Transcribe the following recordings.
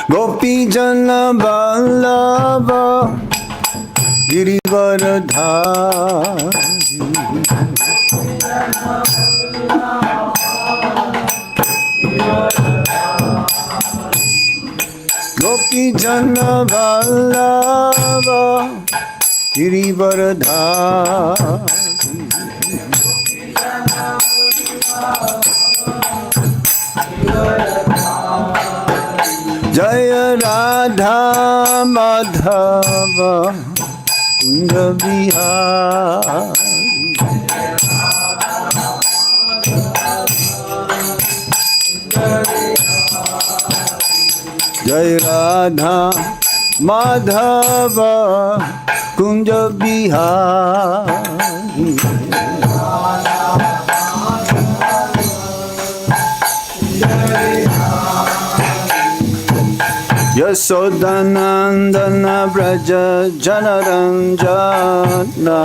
Gopi Jana Vallabha Girivaradhari Gopi Jana Vallabha Girivaradhari Jaya Radha Madhava Kunja Vihari Jaya Radha Madhava Kunja Vihari Yasodanandana Braja Janaranjana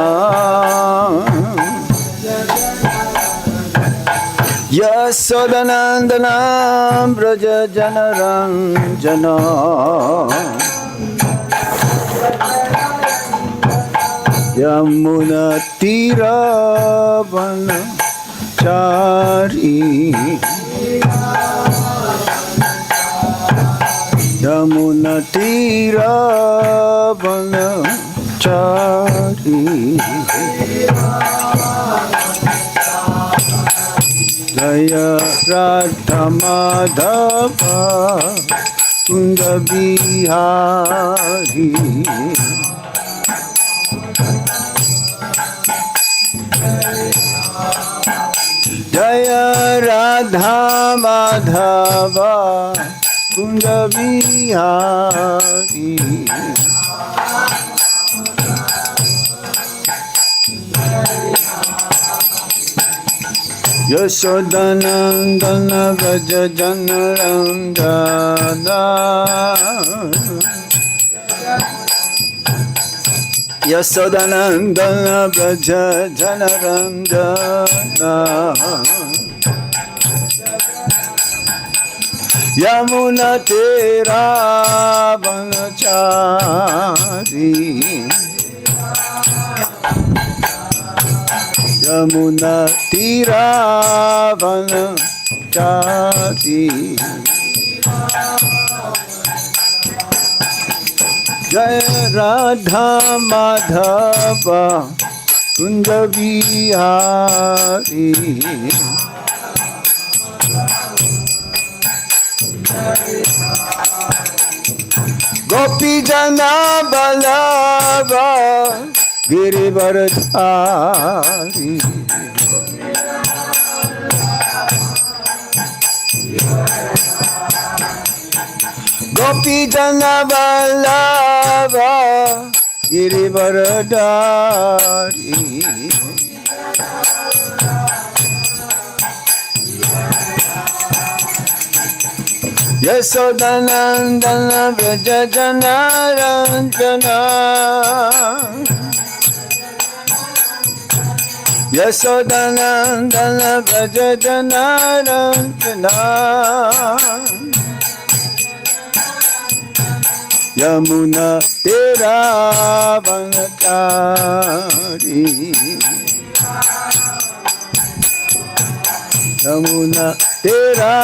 Yasodanandana Braja Janaranjana Yamuna Tira Vanachari Yamuna Tira Vanachari Jaya Radha Madhava Kunja Vihari Jaya Radha Madhava Kunja Vihari Yasodanandana Vraja Janarandana Yasodanandana Vraja Janarandana Yamuna Tera Vanachari Yamuna Tera Vanachari Jaya Radha Madhava Kunja Vihari Gopi Jana Vallabha Girivaradhari Gopi Jana Vallabha Girivaradhari Yasodanandana Vraja Janaranjana Yasodanandana Vraja Janaranjana Yamuna Tera Vanachari Yamuna Tera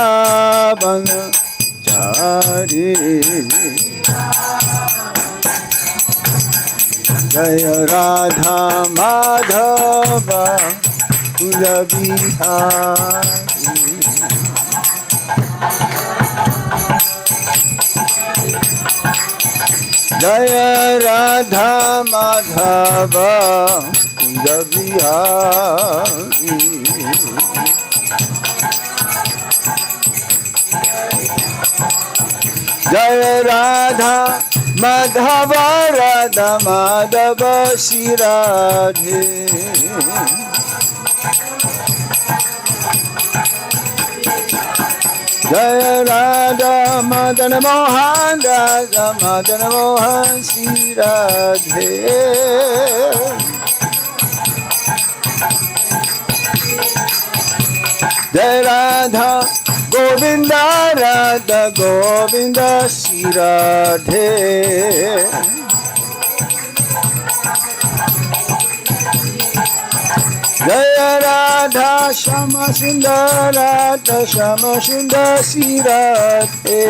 Vanachari Jaya Radha Madhava Kunja Vihari Jaya Radha Madhava Kunja Vihari Jaya Radha Madhava Radha Madhava Shri Radhe Jaya Radha Madana Mohan Radha Madana Mohan Shri Radhe Jai Radha Govinda Radha Govinda Shri Radhe. Jaya Radha Shama Sundar Radha Shama Sundar Shri Radhe.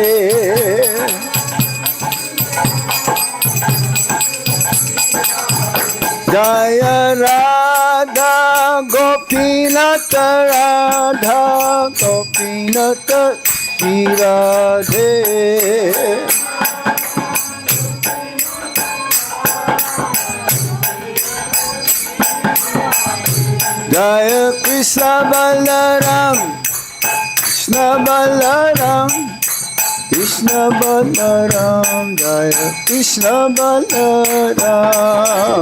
Jaya Radha Gopinata Radha Gopinata Shri Radhe. Jaya Krishna Balaram Krishna Balaram Krishna Balaram Jaya Krishna Balaram.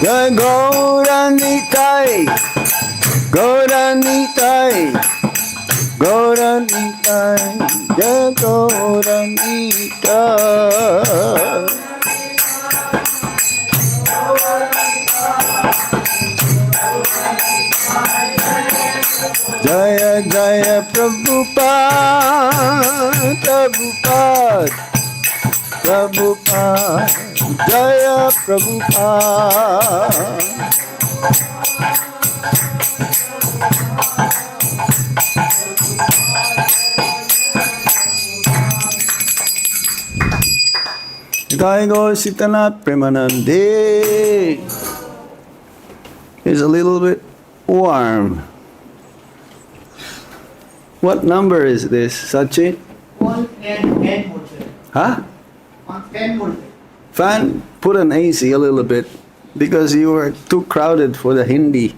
Jai Gauranitai Gauranitai Gauranitai Jai Gauranitai. Jaya Jaya Prabhupada Prabhupada Prabhupada Jaya Prabhupada. Jai Gaur Sitanath Premanande. It's a little bit warm. What number is this, Sachi? 110 volts. Huh? 110 volts. Fan, put an AC a little bit because you were too crowded for the Hindi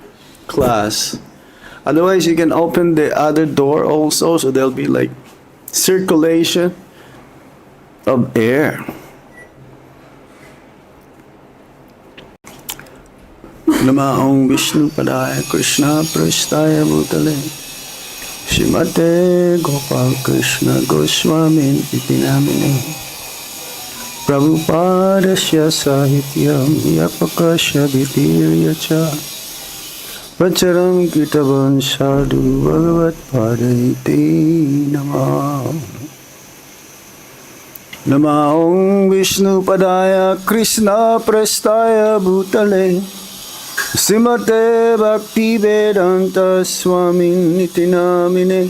class. Otherwise, you can open the other door also, so there'll be like circulation of air. Namah Vishnu Padaya Krishna Prasthaya Bhutale Śrīmate Gopal Krishna Goswami iti namine Prabhupadasya sahityam yapakasya vitiryacha Vacharam kitavan sadhu bhagavat padayate namah. Namah Vishnu Padaya Krishna Prasthaya Bhutale Srimate Bhakti Vedanta Swami iti namine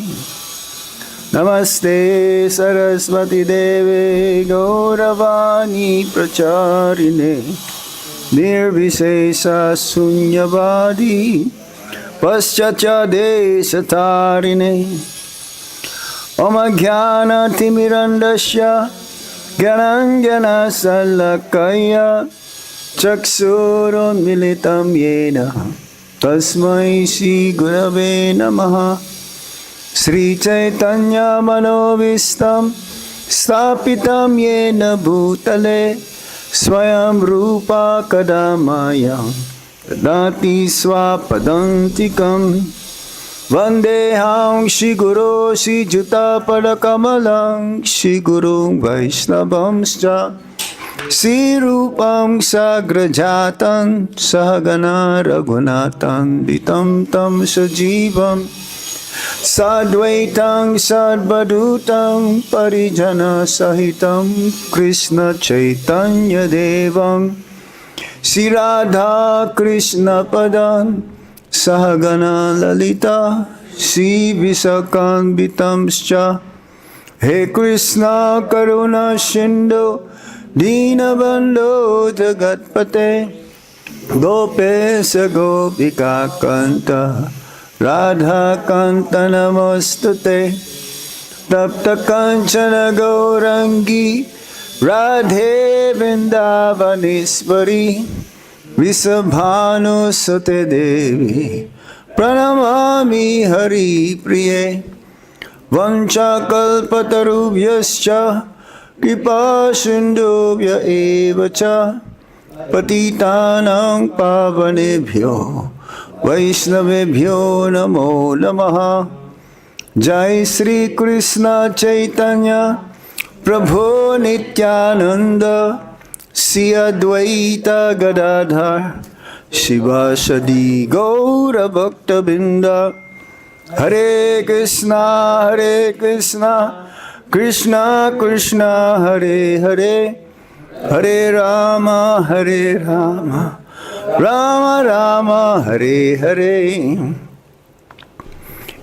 Namaste Saraswati Deve Gauravani Pracharine Nirvisesa Sunyavadi Paschatya Desatarine Om Jnana Timirandasya Gyananjana Salakaya Chaksurun militam yena Tasmai Shri Gurave Namaha. Sri Chaitanya Manovistam Stapitam yena bhutale Swayam Rupa Kadamayam Dadati Swapadantikam Vandeham Shri Guru Shri Juta Padakamalam Shri Guru Vaishnavamscha Sri Rupam Sagrajatan Sahagana Raghunatan Ditam Tam Sajivam Sadvaitam Sadvadutam Parijana Sahitam Krishna Chaitanya Devam Sri Radha Krishna Padan Sahagana Lalita Sri Visakan Vitamscha. He Krishna Karuna Sindhu Dīnabandho Jagatpate Gopesha Gopika Kanta Radha Kanta Namostute Tapta Kanchana Gaurangi Radhe Vrindavaneshwari Visabhanu Sute Devi Pranamami Hari Priye Vancha Kalpatarubhyascha Kripa Sindhubhya evacha Patitanang Pavanebhyo Vaishnavebhyo Namo Namaha. Jai Sri Krishna Chaitanya Prabhu Nityananda, Sri Advaita Gadadhar, Shivasadi Gaura Bhakta Binda, Hare Kṛṣṇa, Hare Kṛṣṇa, Krishna Krishna, Hare Hare, Hare Rama, Hare Rama, Rama Rama, Hare Hare.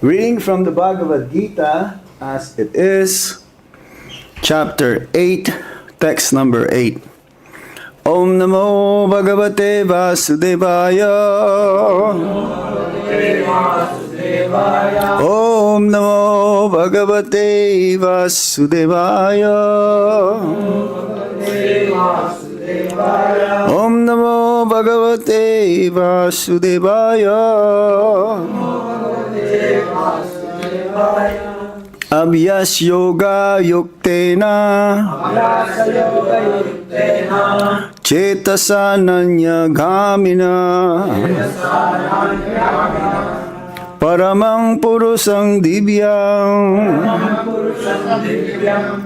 Reading from the Bhagavad Gita as it is, chapter 8, text number 8. Om Namo Bhagavate Vasudevaya. Om Namo Bhagavate Vasudevaya. Om Namo Bhagavate Vasudevaya. Abhyāsa-yoga-yuktena, cetasā nānya-gāminā, paramam puruṣaṁ divyam,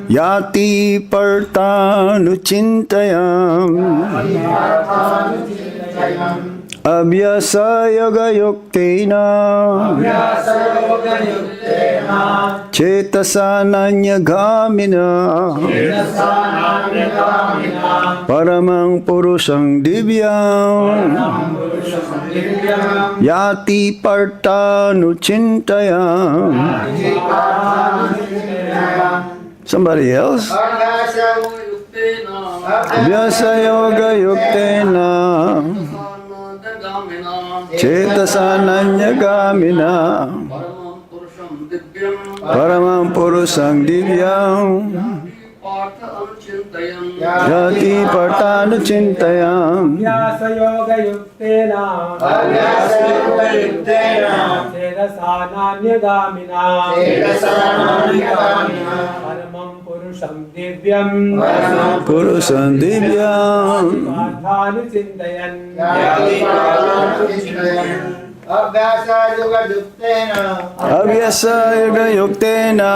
yāti pārthānucintayan, abhyāsa-yoga-yuktena, cetasā nānya-gāminā, paramam puruṣaṁ divyam, yāti pārthānucintayan. Somebody else? Abhyāsa-yoga-yuktena, cetasā nānya-gāminā, paramam puruṣaṁ divyam, yāti pārthānucintayan. Abhyāsa-yoga-yuktena, cetasā nānya-gāminā, paramam puruṣaṁ divyam, Puruṣaṁ divyam, pārthānucintayan. abhyāsa-yoga-yuktena,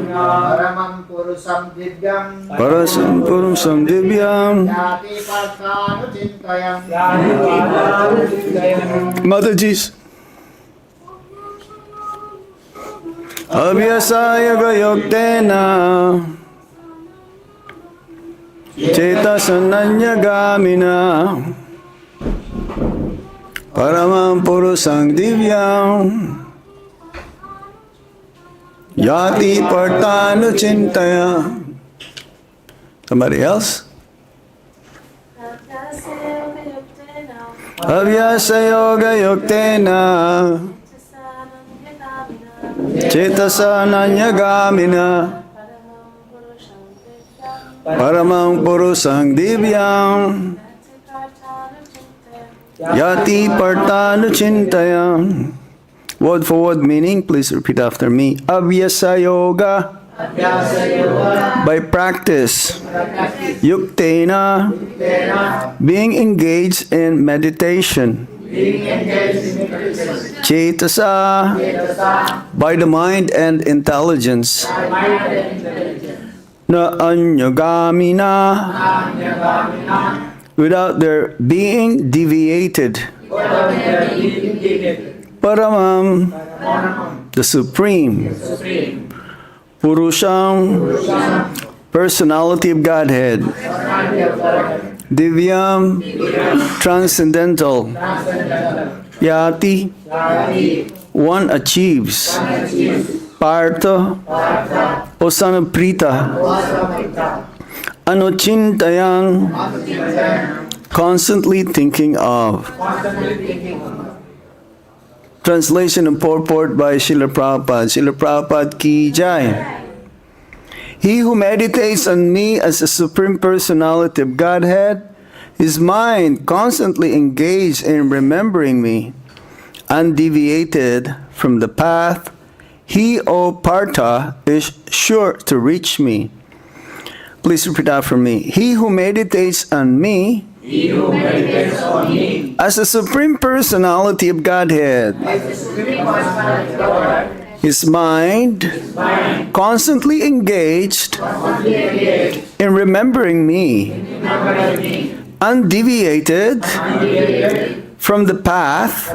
paramam puruṣaṁ divyam, paramam puruṣaṁ divyam. Mataji's. Abhyāsa-yoga-yuktena, cetasā nānya-gāminā, paramam puruṣaṁ divyam, yāti pārthānucintayan. Somebody else? Abhyāsa-yoga-yuktena, cetasā nānya-gāminā, paramam puruṣaṁ divyam, yāti pārthānucintayan. Word for word meaning, please repeat after me. Abhyāsa-yoga, by practice. Yuktena, being engaged in meditation. Cetasā, by the mind and intelligence. Nānya-gāminā, without their being deviated. Paramam, the Supreme. Puruṣam, Personality of Godhead. Divyam, transcendental. Yāti, one achieves. Pārtha, O son of Pṛthā. Anucintayan, constantly thinking of. Translation and purport by Srila Prabhupada. Srila Prabhupada ki jai. He who meditates on me as the Supreme Personality of Godhead, his mind constantly engaged in remembering me, undeviated from the path, he, O Pārtha, is sure to reach me. Please repeat after me. He who meditates on me, as the Supreme Personality of Godhead, his mind constantly engaged in remembering me, undeviated from the path,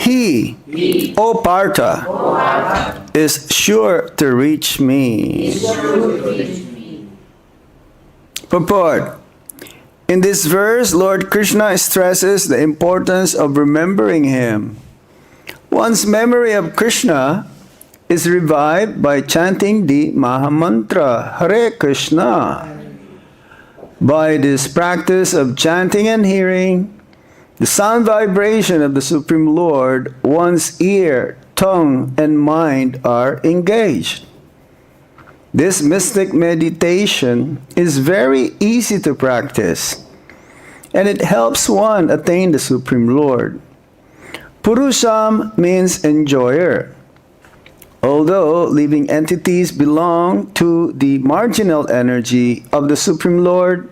he, O Pārtha, is sure to reach me. Purport. In this verse, Lord Kṛṣṇa stresses the importance of remembering him. One's memory of Kṛṣṇa is revived by chanting the mahā-mantra, Hare Kṛṣṇa. By this practice of chanting and hearing the sound vibration of the Supreme Lord, one's ear, tongue, and mind are engaged. This mystic meditation is very easy to practice, and it helps one attain the Supreme Lord. Puruṣaṁ means enjoyer. Although living entities belong to the marginal energy of the Supreme Lord,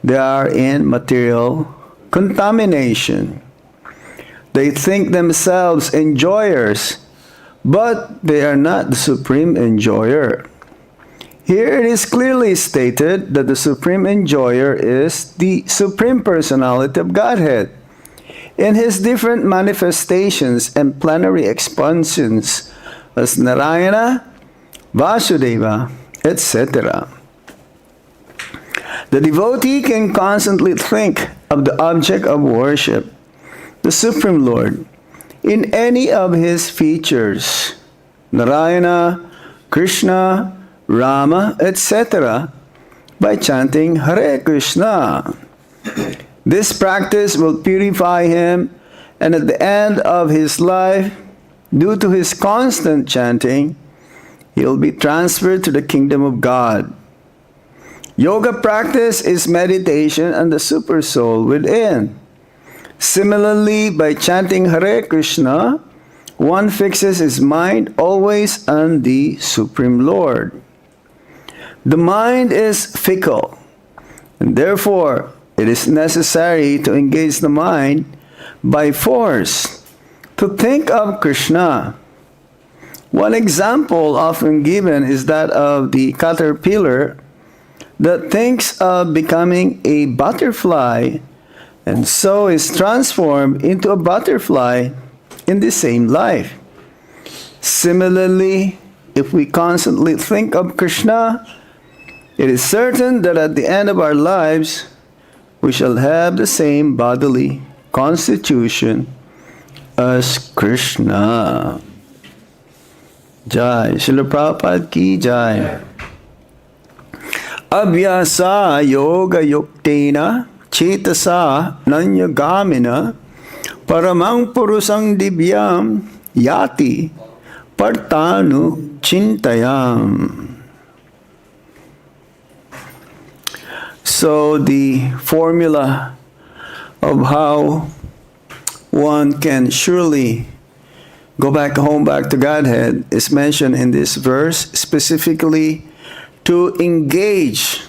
they are in material contamination. They think themselves enjoyers, but they are not the Supreme Enjoyer. Here it is clearly stated that the Supreme Enjoyer is the Supreme Personality of Godhead in his different manifestations and plenary expansions as Narayana, Vasudeva, etc. The devotee can constantly think of the object of worship, the Supreme Lord, in any of his features, Narayana, Kṛṣṇa, Rama, etc., by chanting Hare Kṛṣṇa. This practice will purify him, and at the end of his life, due to his constant chanting, he will be transferred to the kingdom of God. Yoga practice is meditation on the super soul within. Similarly, by chanting Hare Kṛṣṇa, one fixes his mind always on the Supreme Lord. The mind is fickle, and therefore it is necessary to engage the mind by force to think of Kṛṣṇa. One example often given is that of the caterpillar that thinks of becoming a butterfly and so is transformed into a butterfly in the same life. Similarly, if we constantly think of Kṛṣṇa, it is certain that at the end of our lives, we shall have the same bodily constitution as Kṛṣṇa. Jai. Srila Prabhupada ki Jai. Abhyāsa-yoga-yuktena cetasā nānya-gāminā paramam puruṣaṁ divyam yāti pārthānucintayan. So the formula of how one can surely go back home, back to Godhead, is mentioned in this verse, specifically to engage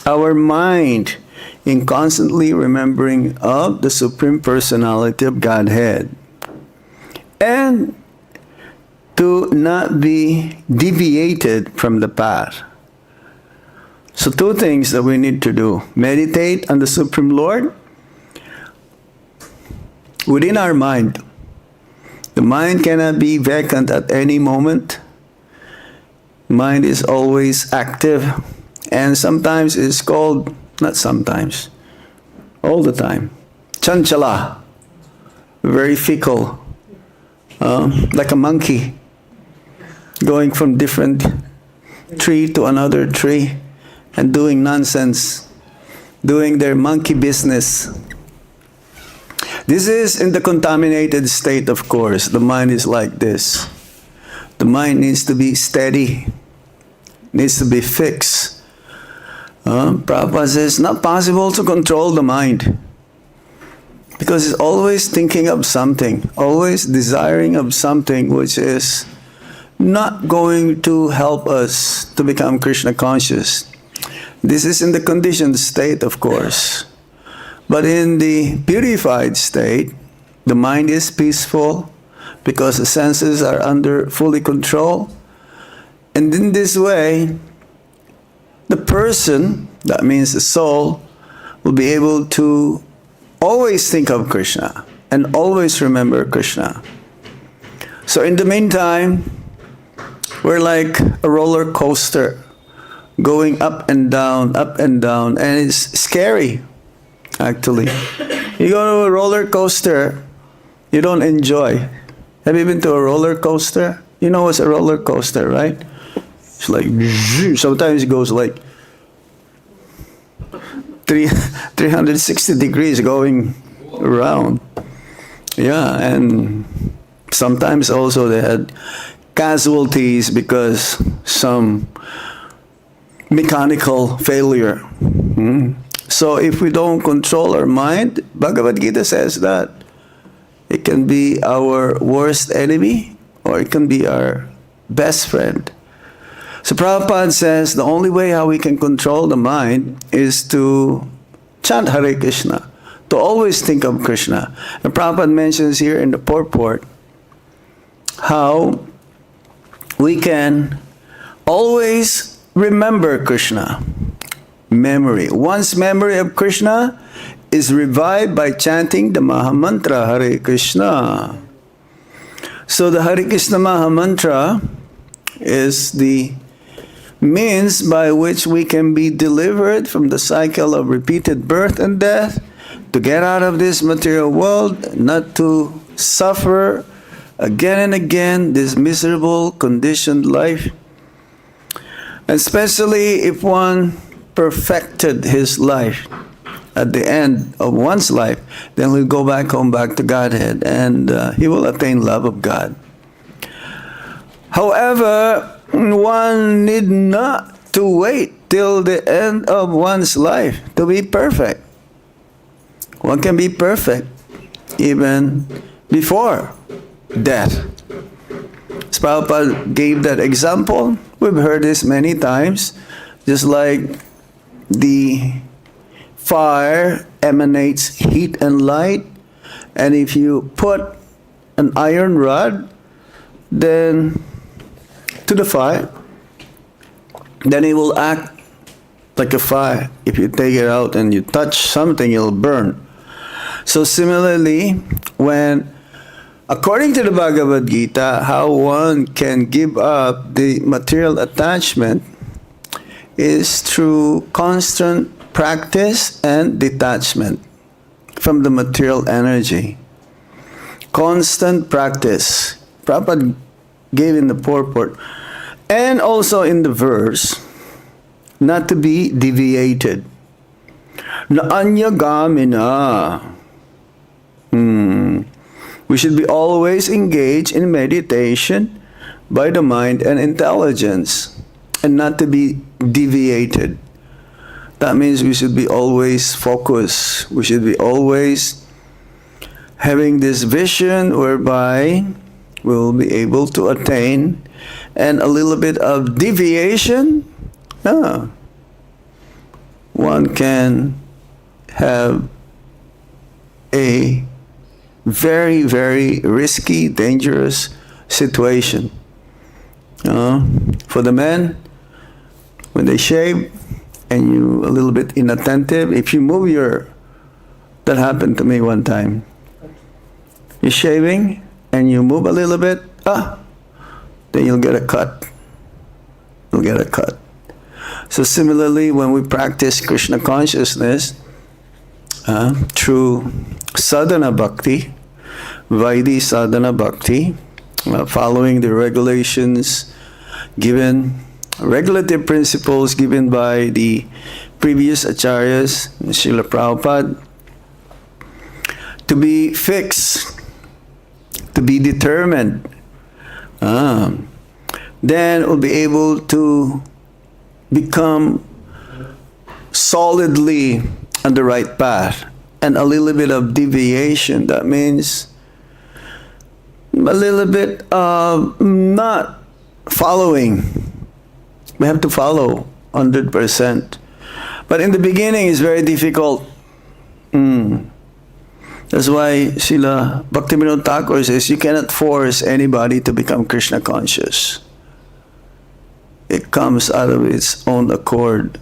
our mind in constantly remembering of the Supreme Personality of Godhead, and to not be deviated from the path. So two things that we need to do: meditate on the Supreme Lord within our mind. The mind cannot be vacant at any moment. Mind is always active, and sometimes it's called, not sometimes, all the time, chanchala, very fickle, like a monkey, going from different tree to another tree and doing nonsense, doing their monkey business. This is in the contaminated state, of course. The mind is like this. The mind needs to be steady, needs to be fixed. Prabhupada says it's not possible to control the mind because it's always thinking of something, always desiring of something which is not going to help us to become Krishna conscious. This is in the conditioned state, of course. But in the purified state, the mind is peaceful, because the senses are under fully control. And in this way, the person, that means the soul, will be able to always think of Krishna and always remember Krishna. So in the meantime, we're like a roller coaster going up and down, and it's scary, actually. You go to a roller coaster, you don't enjoy. Have you been to a roller coaster? You know what's a roller coaster, right? It's like, sometimes it goes like 360 degrees going around. Yeah, and sometimes also they had casualties because some mechanical failure. So if we don't control our mind, Bhagavad Gita says that it can be our worst enemy or it can be our best friend. So Prabhupada says the only way how we can control the mind is to chant Hare Kṛṣṇa, to always think of Krishna. And Prabhupada mentions here in the Purport how we can always remember Krishna. Memory. One's memory of Krishna is revived by chanting the mahā-mantra Hare Kṛṣṇa. So the Hare Kṛṣṇa mahā-mantra is the means by which we can be delivered from the cycle of repeated birth and death, to get out of this material world, not to suffer again and again this miserable conditioned life. And especially if one perfected his life at the end of one's life, then he'll go back home, back to Godhead, and he will attain love of God. However, one need not to wait till the end of one's life to be perfect. One can be perfect even before death. As Prabhupada gave that example, we've heard this many times, just like the fire emanates heat and light, and if you put an iron rod then to the fire, then it will act like a fire. If you take it out and you touch something, it'll burn. So similarly, when, according to the Bhagavad Gita, how one can give up the material attachment is through constant practice and detachment from the material energy. Constant practice. Prabhupada gave in the Purport, and also in the verse, not to be deviated. Nānya-gāminā. We should be always engaged in meditation by the mind and intelligence, and not to be deviated. That means we should be always focused. We should be always having this vision whereby we'll be able to attain, and a little bit of deviation, one can have a very, very risky, dangerous situation. For the men, when they shave and you a little bit inattentive, if you move your, that happened to me one time. You're shaving and you move a little bit, then you'll get a cut. You'll get a cut. So similarly, when we practice Krishna consciousness through sadhana bhakti, Vaidhi sadhana bhakti, following the regulations given, regulative principles given by the previous acharyas, Srila Prabhupada, to be fixed, to be determined, then we'll be able to become solidly on the right path. And a little bit of deviation, that means a little bit of not following. We have to follow 100%. But in the beginning, it's very difficult. That's why Srila Bhaktivinoda Thakur says you cannot force anybody to become Krishna conscious. It comes out of its own accord.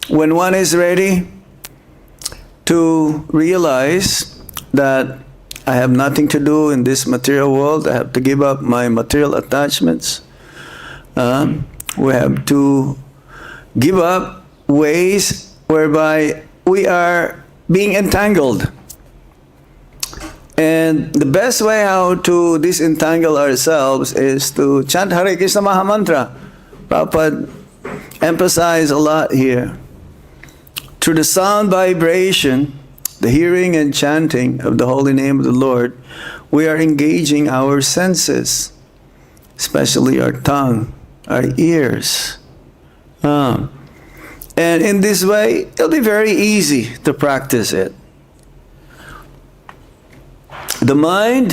When one is ready to realize that I have nothing to do in this material world, I have to give up my material attachments, we have to give up ways whereby we are being entangled. And the best way how to disentangle ourselves is to chant Hare Kṛṣṇa mahā-mantra. Prabhupada emphasized a lot here. Through the sound vibration, the hearing and chanting of the holy name of the Lord, we are engaging our senses, especially our tongue, our ears. And in this way, it'll be very easy to practice it. The mind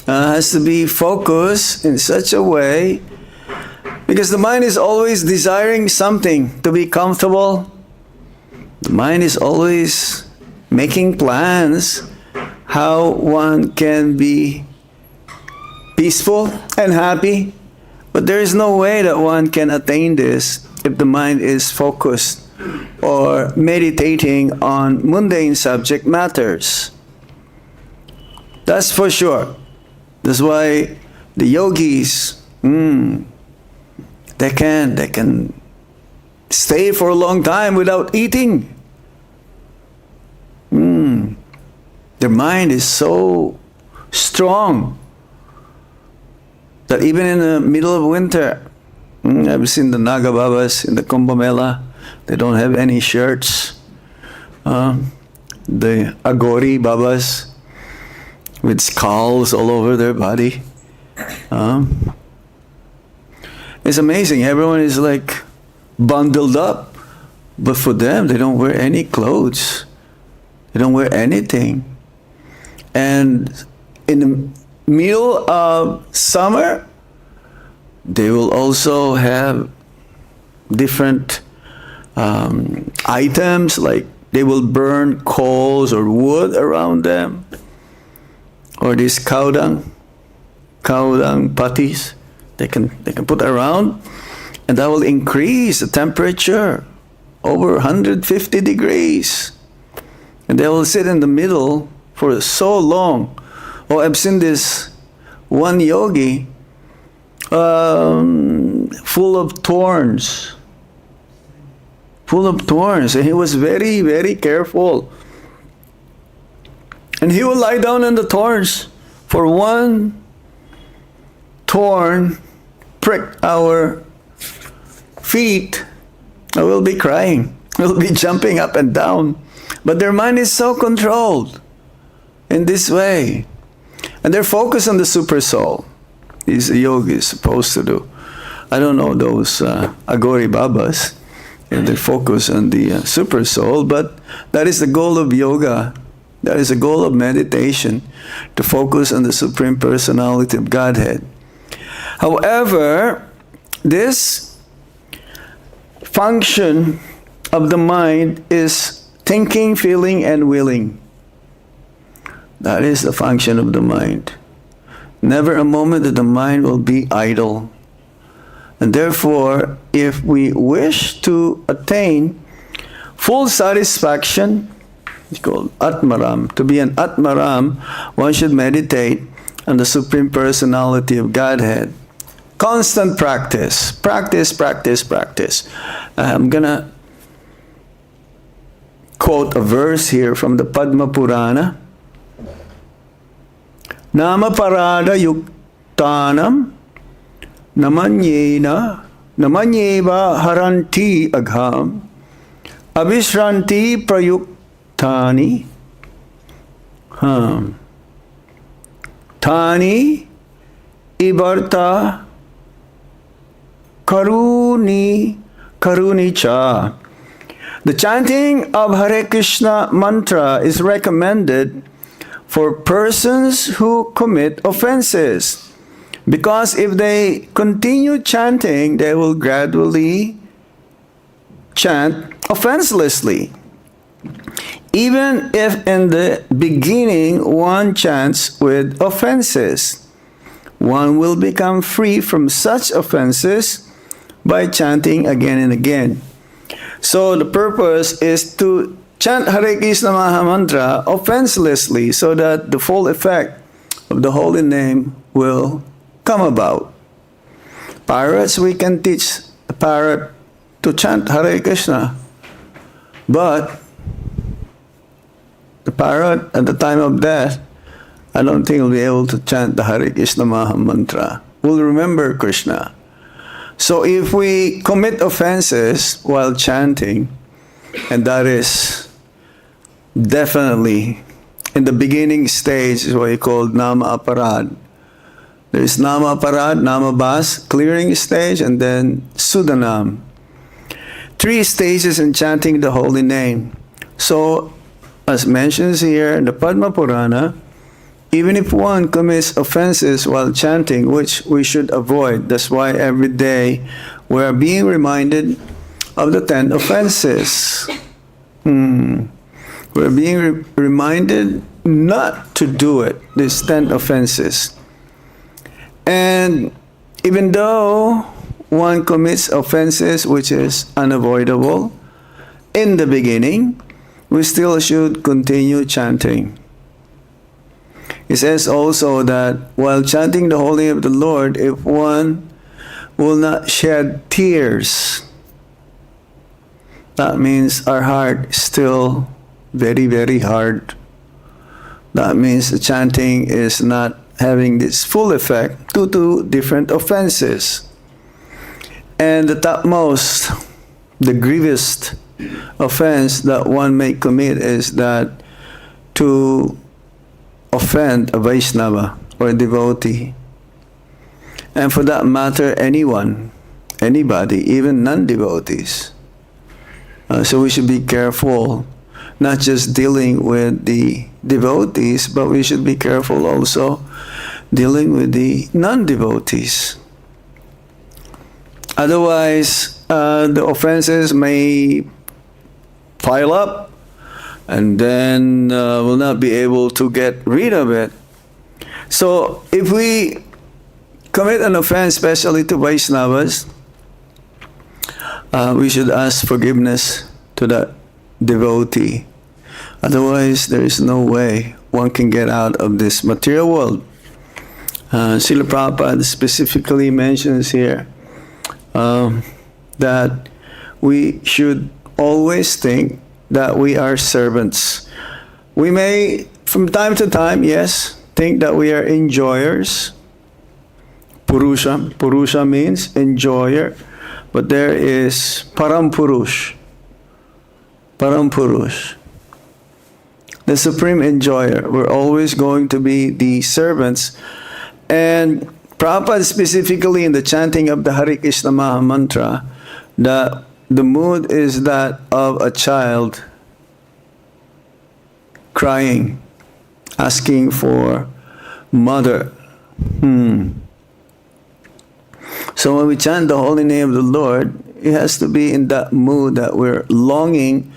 has to be focused in such a way, because the mind is always desiring something to be comfortable. The mind is always making plans how one can be peaceful and happy. But there is no way that one can attain this if the mind is focused or meditating on mundane subject matters. That's for sure. That's why the yogis, they can stay for a long time without eating. Their mind is so strong that even in the middle of winter, I've seen the Naga Babas in the Kumbh Mela, they don't have any shirts. The Agori Babas with skulls all over their body. It's amazing. Everyone is like bundled up. But for them, they don't wear any clothes. They don't wear anything. And in the middle of summer, they will also have different items, like they will burn coals or wood around them, or these cow dung patties they can put around, and that will increase the temperature over 150 degrees. And they will sit in the middle for so long. Oh, I've seen this one yogi full of thorns. And he was very, very careful. And he will lie down in the thorns. For one thorn prick our feet, I will be crying. We'll be jumping up and down. But their mind is so controlled in this way. And they're focused on the super soul. These yogis supposed to do. I don't know those Agori Babas. And they focus on the super soul, but that is the goal of yoga. That is the goal of meditation, to focus on the Supreme Personality of Godhead. However, this function of the mind is thinking, feeling, and willing. That is the function of the mind. Never a moment that the mind will be idle. And therefore, if we wish to attain full satisfaction, it's called atmaram. To be an atmaram, one should meditate on the Supreme Personality of Godhead. Constant practice. Practice. I'm going to quote a verse here from the Padma Purana. Nama-parāda-yuktanam namanyeva haranti agham abhishranti prayuktani tani ibarta karunicha. The chanting of Hare Kṛṣṇa mantra is recommended for persons who commit offenses, because if they continue chanting, they will gradually chant offenselessly. Even if in the beginning one chants with offenses, one will become free from such offenses by chanting again and again. So the purpose is to chant Hare Kṛṣṇa mahā-mantra offenselessly so that the full effect of the holy name will come about. Parrots, we can teach a parrot to chant Hare Kṛṣṇa, but the parrot at the time of death, I don't think will be able to chant the Hare Kṛṣṇa mahā-mantra. Will remember Krishna. So if we commit offenses while chanting, and that is definitely in the beginning stage is what you call nama aparad. There is nama aparad, nama bas, clearing stage, and then sudanam. 3 stages in chanting the holy name. So, as mentioned here in the Padma Purana, even if one commits offenses while chanting, which we should avoid, that's why every day we are being reminded of the 10 offenses. We're being reminded not to do it, these 10 offenses. And even though one commits offenses which is unavoidable in the beginning, we still should continue chanting. It says also that while chanting the holy name of the Lord, if one will not shed tears, that means our heart is still very, very hard. That means the chanting is not having this full effect due to different offenses. And the topmost, the grievous offense that one may commit is that to offend a Vaishnava or a devotee. And for that matter, anyone, anybody, even non-devotees. So we should be careful, not just dealing with the devotees, but we should be careful also dealing with the non-devotees. Otherwise, the offenses may pile up and then we'll not be able to get rid of it. So if we commit an offense, especially to Vaishnavas, we should ask forgiveness to that devotee. Otherwise, there is no way one can get out of this material world. Srila Prabhupada specifically mentions here that we should always think that we are servants. We may, from time to time, yes, think that we are enjoyers. Puruṣaṁ. Puruṣa means enjoyer. But there is param puruṣ. Param puruṣ. The supreme enjoyer. We're always going to be the servants. And Prabhupada specifically in the chanting of the Hare Kṛṣṇa mahā-mantra, the mood is that of a child crying, asking for mother. So when we chant the holy name of the Lord, it has to be in that mood that we're longing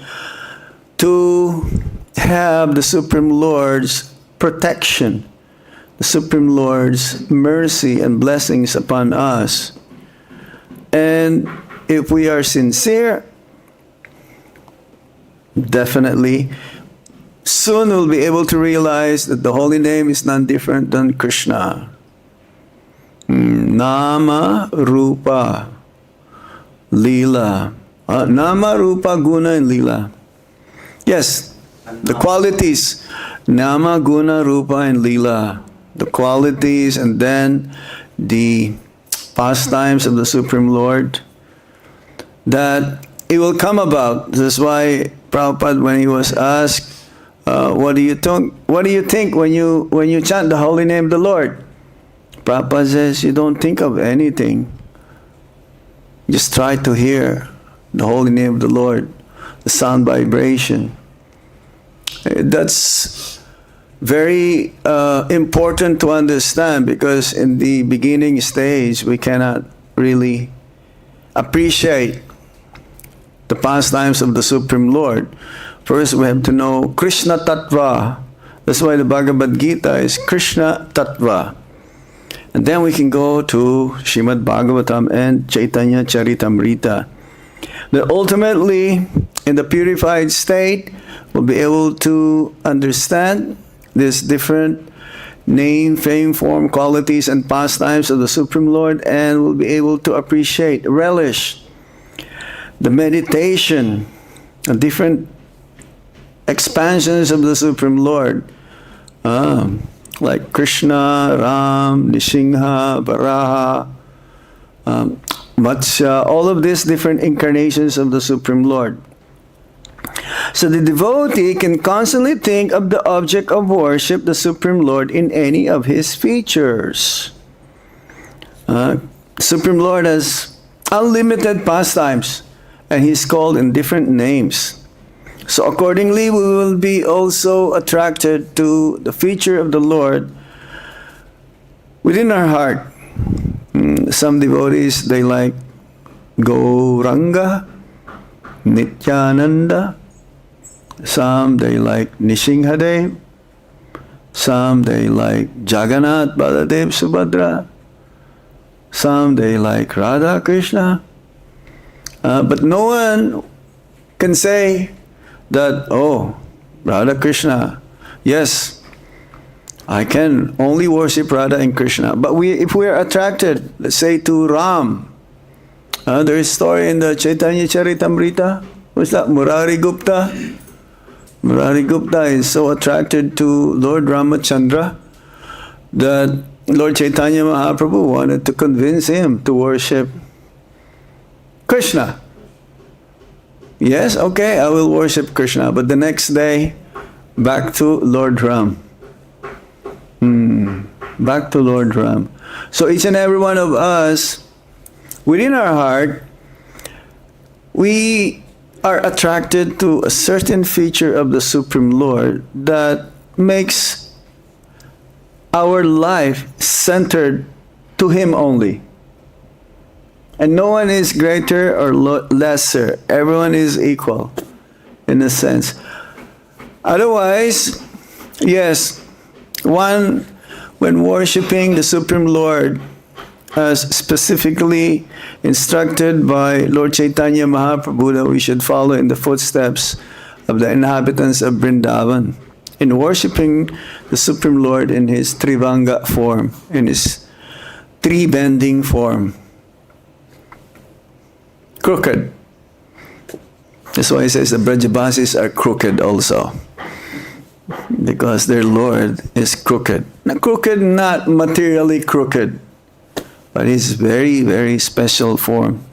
to have the Supreme Lord's protection, the Supreme Lord's mercy and blessings upon us. And if we are sincere, definitely, soon we'll be able to realize that the holy name is none different than Krishna. Nama, Rupa, Lila. Nama, Rupa, Guna, and Lila. Yes, the qualities. Nama, Guna, Rupa, and Lila. The qualities and then the pastimes of the Supreme Lord. That it will come about. That's why Prabhupada, when he was asked, what do you think when you chant the holy name of the Lord? Prabhupada says, you don't think of anything. Just try to hear the holy name of the Lord, the sound vibration. That's very important to understand, because in the beginning stage, we cannot really appreciate the pastimes of the Supreme Lord. First, we have to know Krishna Tattva. That's why the Bhagavad Gita is Krishna Tattva. And then we can go to Srimad Bhagavatam and Chaitanya Charitamrita. That ultimately, in the purified state, we'll be able to understand these different name, fame, form, qualities, and pastimes of the Supreme Lord, and we'll be able to appreciate, relish the meditation, the different expansions of the Supreme Lord. Like Krishna, Ram, Nisingha, Varaha, Matsya, all of these different incarnations of the Supreme Lord. So the devotee can constantly think of the object of worship, the Supreme Lord, in any of his features. Supreme Lord has unlimited pastimes, and he's called in different names. So accordingly, we will be also attracted to the feature of the Lord within our heart. Some devotees, they like Gauranga, Nityananda. Some, they like Nisinghadev. Some, they like Jagannath, Baladev, Subhadra. Some, they like Radha Krishna. But no one can say that, oh, Radha Krishna, yes, I can only worship Radha and Krishna. But if we are attracted, let's say, to Ram, there is a story in the Chaitanya Charitamrita. What's that? Murari Gupta. Murari Gupta is so attracted to Lord Ramachandra that Lord Chaitanya Mahaprabhu wanted to convince him to worship Krishna. Yes, okay, I will worship Krishna. But the next day, back to Lord Ram. Back to Lord Ram. So each and every one of us, within our heart, we are attracted to a certain feature of the Supreme Lord that makes our life centered to Him only. And no one is greater or lesser. Everyone is equal, in a sense. Otherwise, yes, when worshipping the Supreme Lord, as specifically instructed by Lord Chaitanya Mahaprabhu, that we should follow in the footsteps of the inhabitants of Vrindavan, in worshipping the Supreme Lord in His Trivanga form, in His three-bending form. Crooked. That's why he says the Brajabasis are crooked also. Because their Lord is crooked. Not crooked, not materially crooked, but His very, very special form.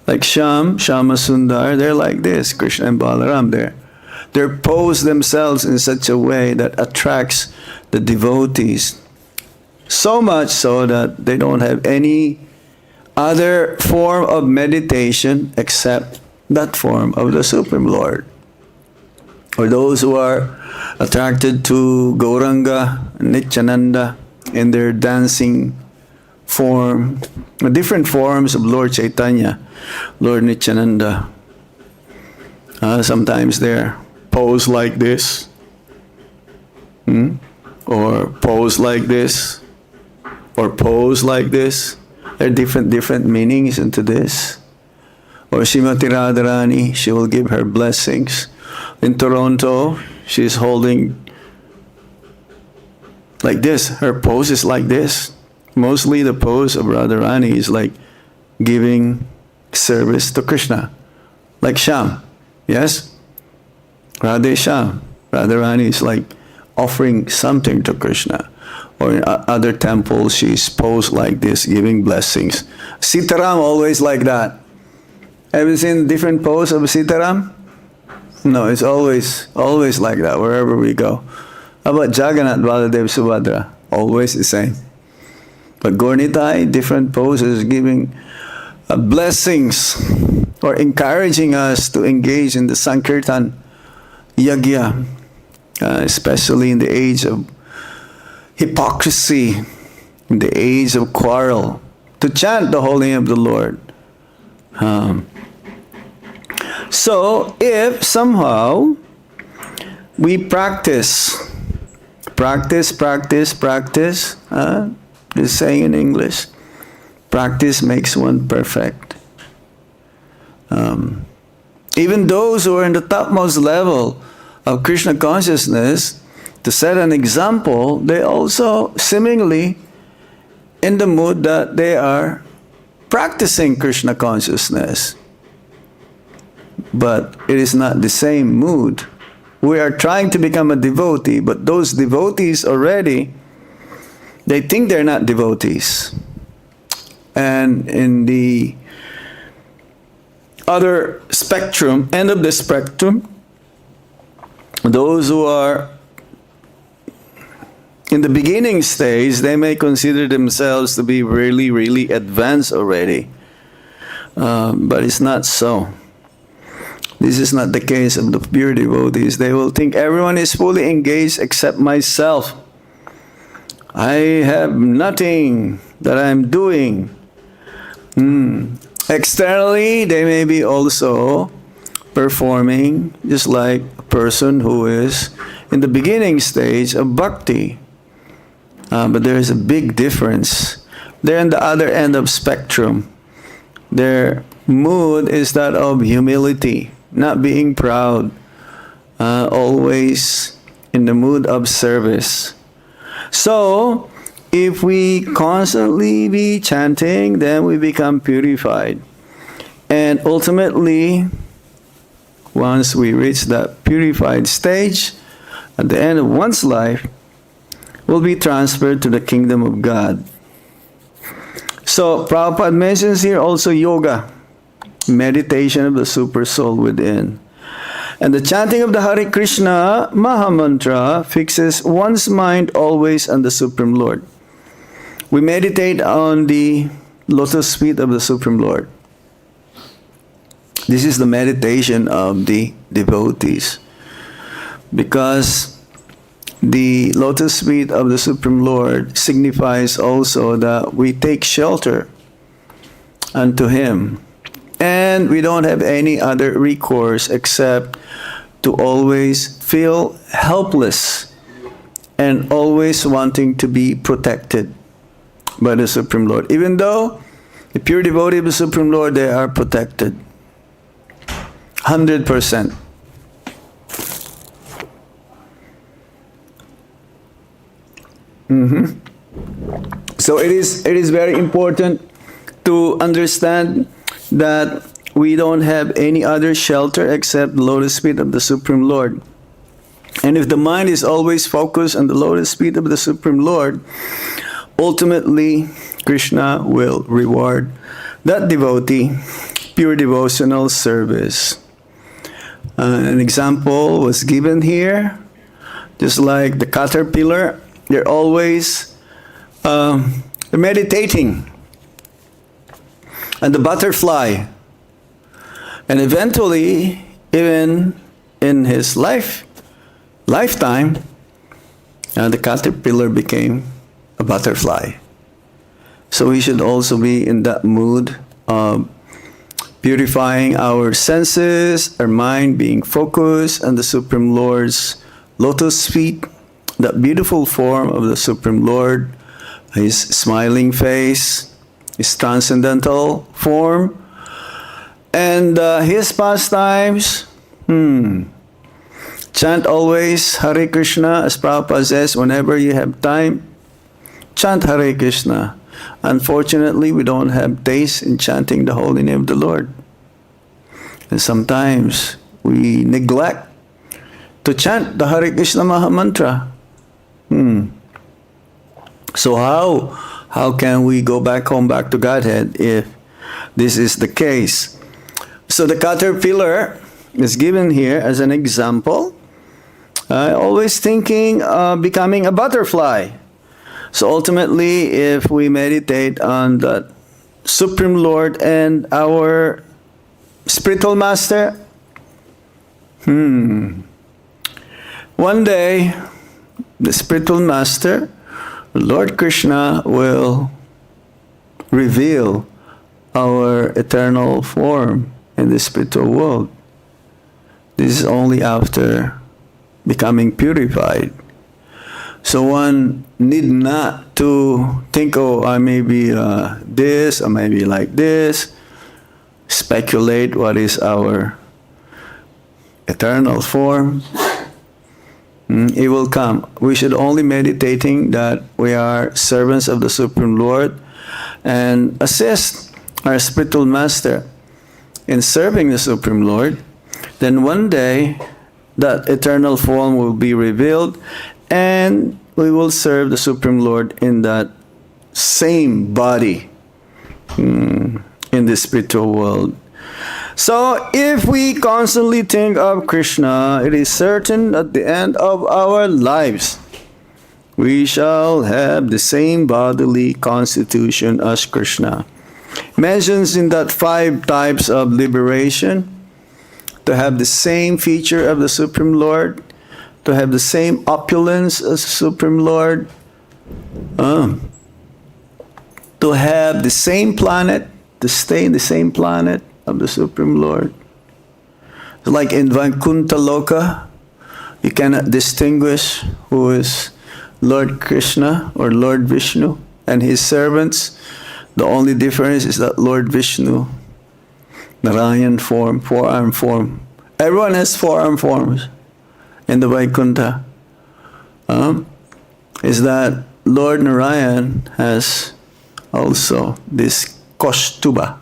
Like Shama Sundar, they're like this. Krishna and Balaram, they're posed themselves in such a way that attracts the devotees. So much so that they don't have any other form of meditation except that form of the Supreme Lord. Or those who are attracted to Gauranga, Nityananda in their dancing form, different forms of Lord Chaitanya, Lord Nityananda. Sometimes they're posed like this, or posed like this, or posed like this. There are different meanings into this. Or Srimati Radharani, she will give her blessings. In Toronto, she's holding like this. Her pose is like this. Mostly the pose of Radharani is like giving service to Krishna. Like Sham. Yes? Radhe Sham. Radharani is like offering something to Krishna. Or in other temples, she's posed like this, giving blessings. Sitaram always like that. Have you seen different pose of Sitaram? No, it's always like that, wherever we go. How about Jagannath, Baladev, Subhadra? Always the same. But Gaurnitai, different poses, giving blessings or encouraging us to engage in the Sankirtan Yagya, especially in the age of hypocrisy, in the age of quarrel, to chant the holy name of the Lord. So, if somehow we practice. Practice, practice, practice. This saying in English. Practice makes one perfect. Even those who are in the topmost level of Krishna consciousness, to set an example, they also seemingly in the mood that they are practicing Krishna consciousness. But it is not the same mood. We are trying to become a devotee, but those devotees already, they think they're not devotees. And in the other spectrum, end of the spectrum, those who are in the beginning stage, they may consider themselves to be really, really advanced already. But it's not so. This is not the case of the pure devotees. They will think everyone is fully engaged except myself. I have nothing that I'm doing. Externally, they may be also performing just like a person who is in the beginning stage of bhakti. But there is a big difference. They're on the other end of spectrum. Their mood is that of humility, not being proud, always in the mood of service. So, if we constantly be chanting, then we become purified. And ultimately, once we reach that purified stage, at the end of one's life, will be transferred to the kingdom of God. So, Prabhupada mentions here also yoga, meditation of the super soul within. And the chanting of the Hare Kṛṣṇa mahā-mantra fixes one's mind always on the Supreme Lord. We meditate on the lotus feet of the Supreme Lord. This is the meditation of the devotees. Because the lotus feet of the Supreme Lord signifies also that we take shelter unto Him. And we don't have any other recourse except to always feel helpless and always wanting to be protected by the Supreme Lord. Even though the pure devotee of the Supreme Lord, they are protected. 100%. So it is very important to understand that we don't have any other shelter except the lotus feet of the Supreme Lord. And if the mind is always focused on the lotus feet of the Supreme Lord, ultimately Krishna will reward that devotee, pure devotional service. An example was given here, just like the caterpillar, they're always meditating. And the butterfly. And eventually, even in his lifetime, the caterpillar became a butterfly. So we should also be in that mood of purifying our senses, our mind being focused on the Supreme Lord's lotus feet, that beautiful form of the Supreme Lord, His smiling face, His transcendental form, and His pastimes. Chant always Hare Kṛṣṇa, as Prabhupada says, whenever you have time, chant Hare Kṛṣṇa. Unfortunately, we don't have taste in chanting the holy name of the Lord. And sometimes we neglect to chant the Hare Kṛṣṇa mahā-mantra. So how can we go back home, back to Godhead, if this is the case? So the caterpillar is given here as an example. Always thinking of becoming a butterfly. So ultimately, if we meditate on the Supreme Lord and our spiritual master, one day, the spiritual master, Lord Kṛṣṇa, will reveal our eternal form in the spiritual world. This is only after becoming purified. So one need not to think, oh, I may be this, I may be like this, speculate what is our eternal form. It will come. We should only meditating that we are servants of the Supreme Lord and assist our spiritual master in serving the Supreme Lord. Then one day, that eternal form will be revealed and we will serve the Supreme Lord in that same body in the spiritual world. So, if we constantly think of Krishna, it is certain at the end of our lives, we shall have the same bodily constitution as Krishna. Mentions in that 5 types of liberation, to have the same feature of the Supreme Lord, to have the same opulence as the Supreme Lord, to have the same planet, to stay in the same planet of the Supreme Lord. Like in Vaikuntha Loka, you cannot distinguish who is Lord Kṛṣṇa or Lord Vishnu and his servants. The only difference is that Lord Vishnu, Narayan form, 4-arm form. Everyone has 4-arm forms in the Vaikuntha. Is that Lord Narayan has also this Kaustuba,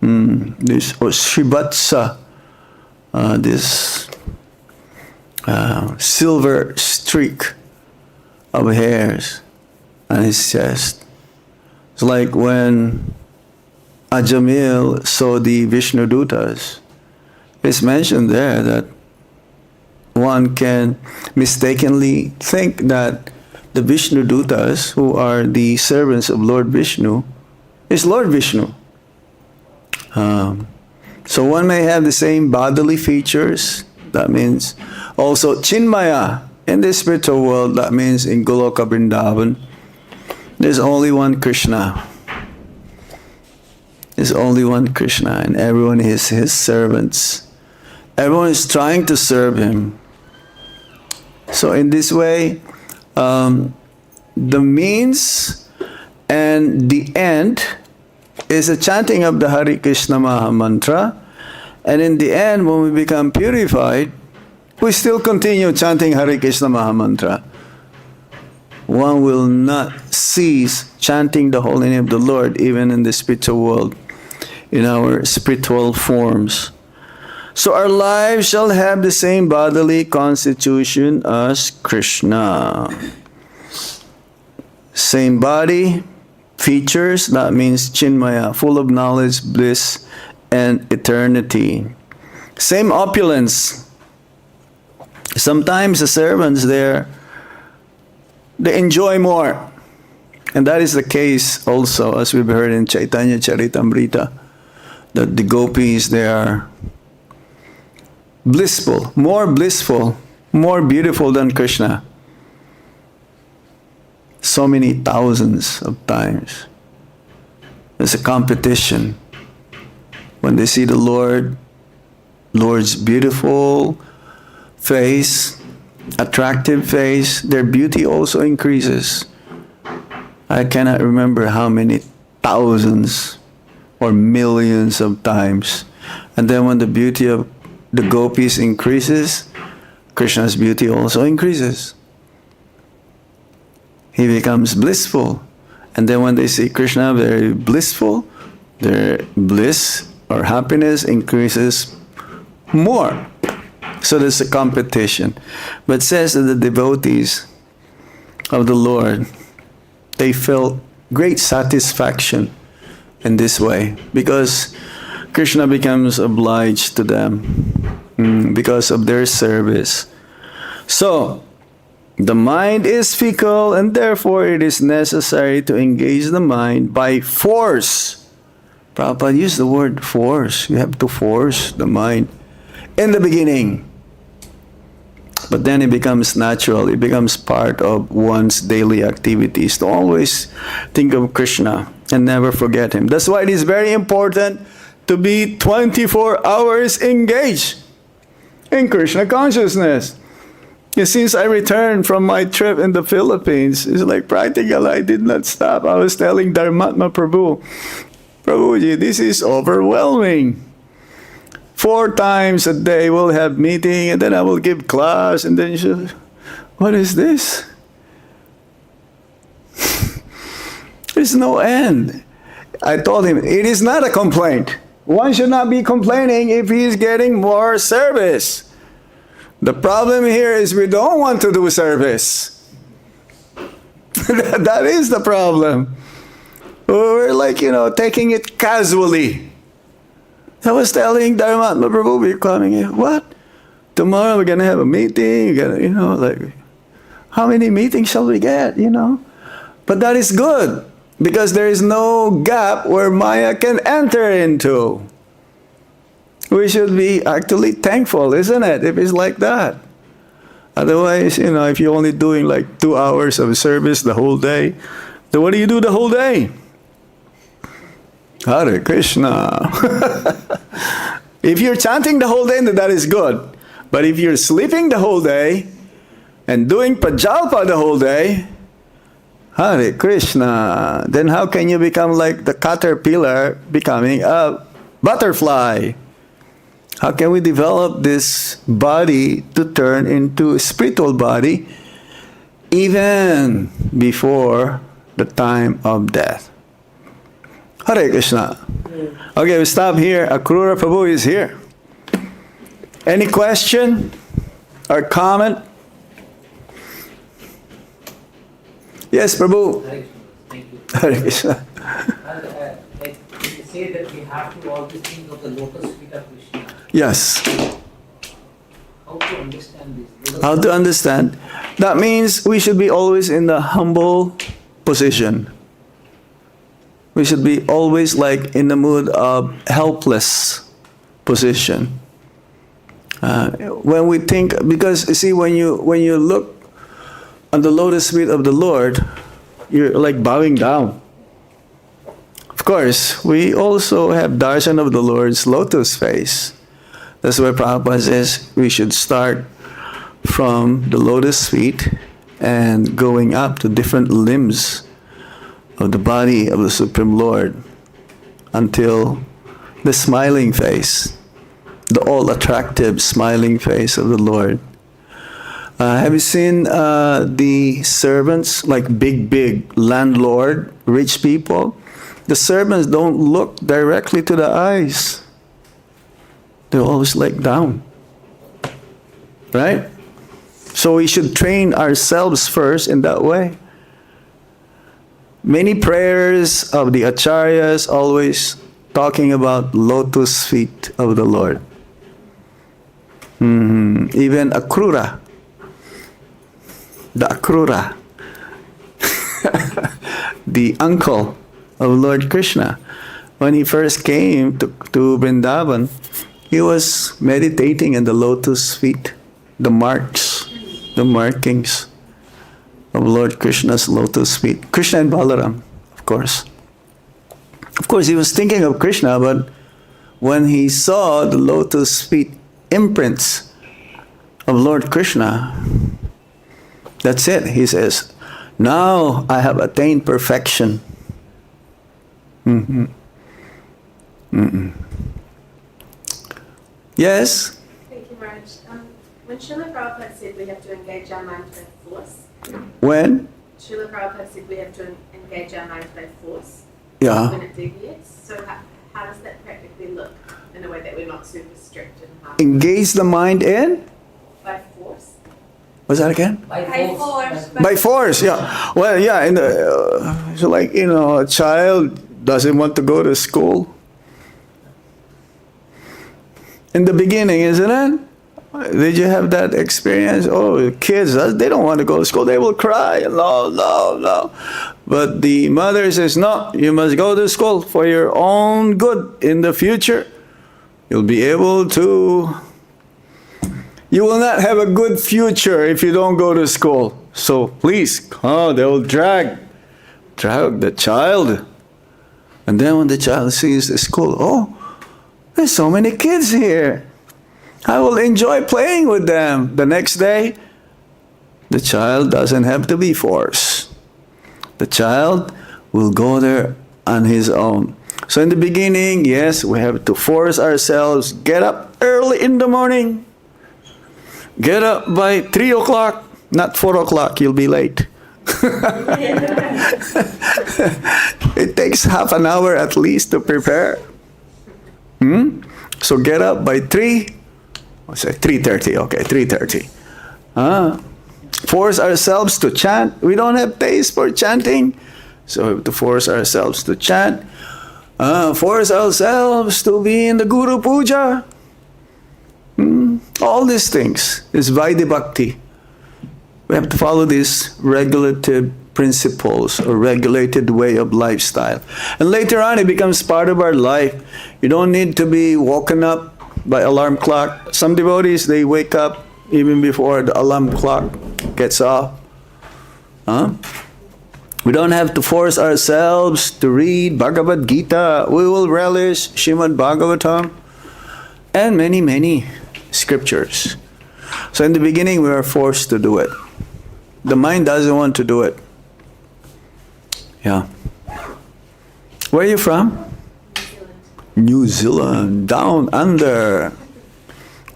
this Shrivatsa, this silver streak of hairs on his chest. It's like when Ajamil saw the Vishnu Dutas. It's mentioned there that one can mistakenly think that the Vishnu Dutas, who are the servants of Lord Vishnu, is Lord Vishnu. So one may have the same bodily features. That means also Chinmaya in the spiritual world. That means in Goloka Vrindavan, there's only one Krishna. There's only one Krishna, and everyone is his servants. Everyone is trying to serve him. So in this way, the means and the end is the chanting of the Hare Kṛṣṇa mahā-mantra. And in the end, when we become purified, we still continue chanting Hare Kṛṣṇa mahā-mantra. One will not cease chanting the holy name of the Lord even in the spiritual world, in our spiritual forms. So our lives shall have the same bodily constitution as Krishna. Same body, features, that means Chinmaya, full of knowledge, bliss, and eternity. Same opulence. Sometimes the servants there, they enjoy more. And that is the case also, as we've heard in Chaitanya Charitamrita, that the gopis, they are blissful, more beautiful than Krishna. So many thousands of times. There's a competition. When they see the Lord's beautiful face, attractive face, their beauty also increases. I cannot remember how many thousands or millions of times. And then when the beauty of the gopis increases, Krishna's beauty also increases. He becomes blissful. And then when they see Krishna very blissful, their bliss or happiness increases more. So there's a competition. But it says that the devotees of the Lord, they felt great satisfaction in this way because Krishna becomes obliged to them because of their service. So, the mind is fickle and therefore it is necessary to engage the mind by force. Prabhupada used the word force. You have to force the mind in the beginning. But then it becomes natural. It becomes part of one's daily activities to always think of Krishna and never forget him. That's why it is very important to be 24 hours engaged in Krishna consciousness. Since I returned from my trip in the Philippines, it's like practically I did not stop. I was telling Dharmatma Prabhu, Prabhuji, this is overwhelming. 4 times a day we'll have meeting, and then I will give class, and then what is this? There's no end. I told him, it is not a complaint. One should not be complaining if he is getting more service. The problem here is we don't want to do service. That is the problem. We're like, taking it casually. I was telling Dharmatma Prabhu, we're coming here. What? Tomorrow we're going to have a meeting. Like, how many meetings shall we get, But that is good, because there is no gap where Maya can enter into. We should be actually thankful, isn't it, if it's like that? Otherwise, if you're only doing like 2 hours of service the whole day, then what do you do the whole day? Hare Kṛṣṇa. If you're chanting the whole day, then that is good. But if you're sleeping the whole day and doing prajalpa the whole day, Hare Kṛṣṇa, then how can you become like the caterpillar becoming a butterfly? How can we develop this body to turn into a spiritual body even before the time of death? Hare Kṛṣṇa. Okay, we stop here. Akrura Prabhu is here. Any question or comment? Yes, Prabhu. Hare Kṛṣṇa. Thank you. Hare Kṛṣṇa. Like you say that we have to always think of the lotus feet of Krishna. Yes. How to understand this? How to understand? That means we should be always in the humble position. We should be always like in the mood of helpless position. When we think, because you see, when you look on the lotus feet of the Lord, you're like bowing down. Of course, we also have darshan of the Lord's lotus face. That's why Prabhupada says we should start from the lotus feet and going up to different limbs of the body of the Supreme Lord until the smiling face, the all-attractive smiling face of the Lord. Have you seen the servants, like big landlord, rich people? The servants don't look directly to the eyes. They're always like down. Right? So we should train ourselves first in that way. Many prayers of the acharyas always talking about lotus feet of the Lord. Even Akrura. The Akrura. The uncle of Lord Kṛṣṇa. When he first came to Vrindavan, he was meditating in the lotus feet, the marks, the markings of Lord Kṛṣṇa's lotus feet. Kṛṣṇa and Balaram, of course. Of course, he was thinking of Kṛṣṇa, but when he saw the lotus feet imprints of Lord Kṛṣṇa, that's it. He says, now I have attained perfection. Yes? Thank you, Maharaj. When Srila Prabhupada said we have to engage our mind by force, When? Srila Prabhupada said we have to engage our mind by force Yeah. when it deviates. So how does that practically look in a way that we're not super strict and hard? Engage the mind in? By force? What's that again? By By force. force. By force, yeah. Well, yeah, in the, so like, a child doesn't want to go to school. In the beginning, isn't it? Did you have that experience? Oh, kids, they don't want to go to school. They will cry. No. But the mother says, no, you must go to school for your own good in the future. You'll be able to... You will not have a good future if you don't go to school. So please, they will drag the child. And then when the child sees the school, oh, there's so many kids here. I will enjoy playing with them. The next day, The child doesn't have to be forced. The child will go there on his own. So in the beginning, yes, we have to force ourselves, get up early in the morning. Get up by 3 o'clock, not 4 o'clock, you'll be late. It takes half an hour at least to prepare. So get up by 3, I'll say 3:30, okay, 3:30. Force ourselves to chant. We don't have taste for chanting, so we have to force ourselves to chant. Force ourselves to be in the Guru Puja. All these things is Vaidhi Bhakti. We have to follow these regulative principles or regulated way of lifestyle. And later on, it becomes part of our life. You don't need to be woken up by alarm clock. Some devotees, they wake up even before the alarm clock gets off. We don't have to force ourselves to read Bhagavad Gita. We will relish Srimad Bhagavatam and many, many scriptures. So in the beginning, we are forced to do it. The mind doesn't want to do it. Yeah. Where are you from? New Zealand. Down under.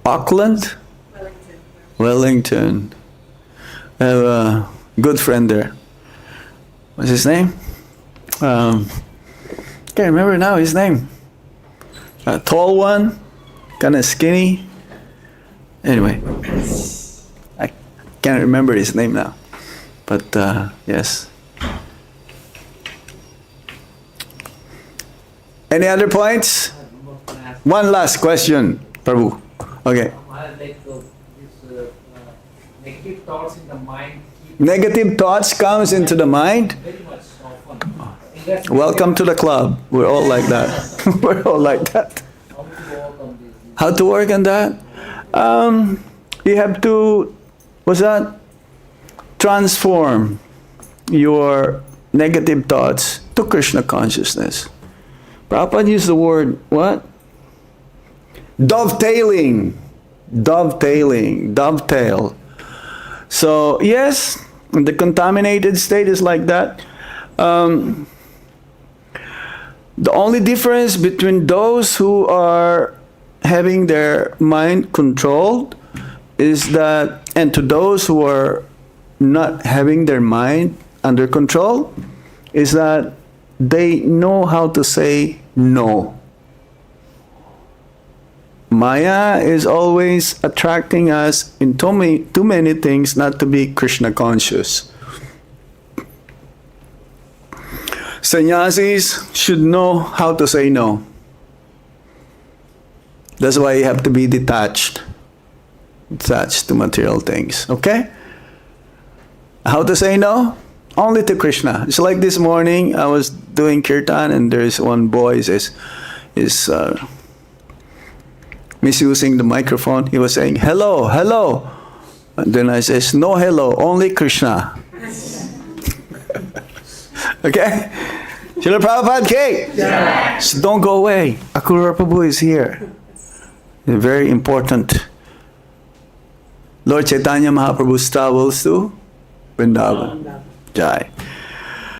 Auckland? Wellington. I have a good friend there. What's his name? Can't remember now his name. A tall one, kind of skinny. Anyway, I can't remember his name now. But yes. Any other points? One last question, Prabhu. Okay. Negative thoughts in the mind. Negative thoughts comes into the mind. Very much often. Welcome to the club. We're all like that. We're all like that. How to work on that? You have to, what's that? Transform your negative thoughts to Krishna consciousness. Prabhupada used the word, what? Dovetailing. Dovetailing. Dovetail. So, yes, the contaminated state is like that. The only difference between those who are having their mind controlled is that, and to those who are not having their mind under control, is that they know how to say no. Maya is always attracting us in too many things not to be Krishna conscious. Sannyasis should know how to say no. That's why you have to be detached to material things. Okay? How to say no? Only to Krishna. It's like this morning, I was doing kirtan and there's one boy is misusing the microphone. He was saying, hello, hello. And then I says, no hello, only Krishna. Okay? Srila Prabhupada K. So don't go away. Akurura Prabhu is here. Very important. Lord Chaitanya Mahaprabhu's travels to Vrindavan. Jai.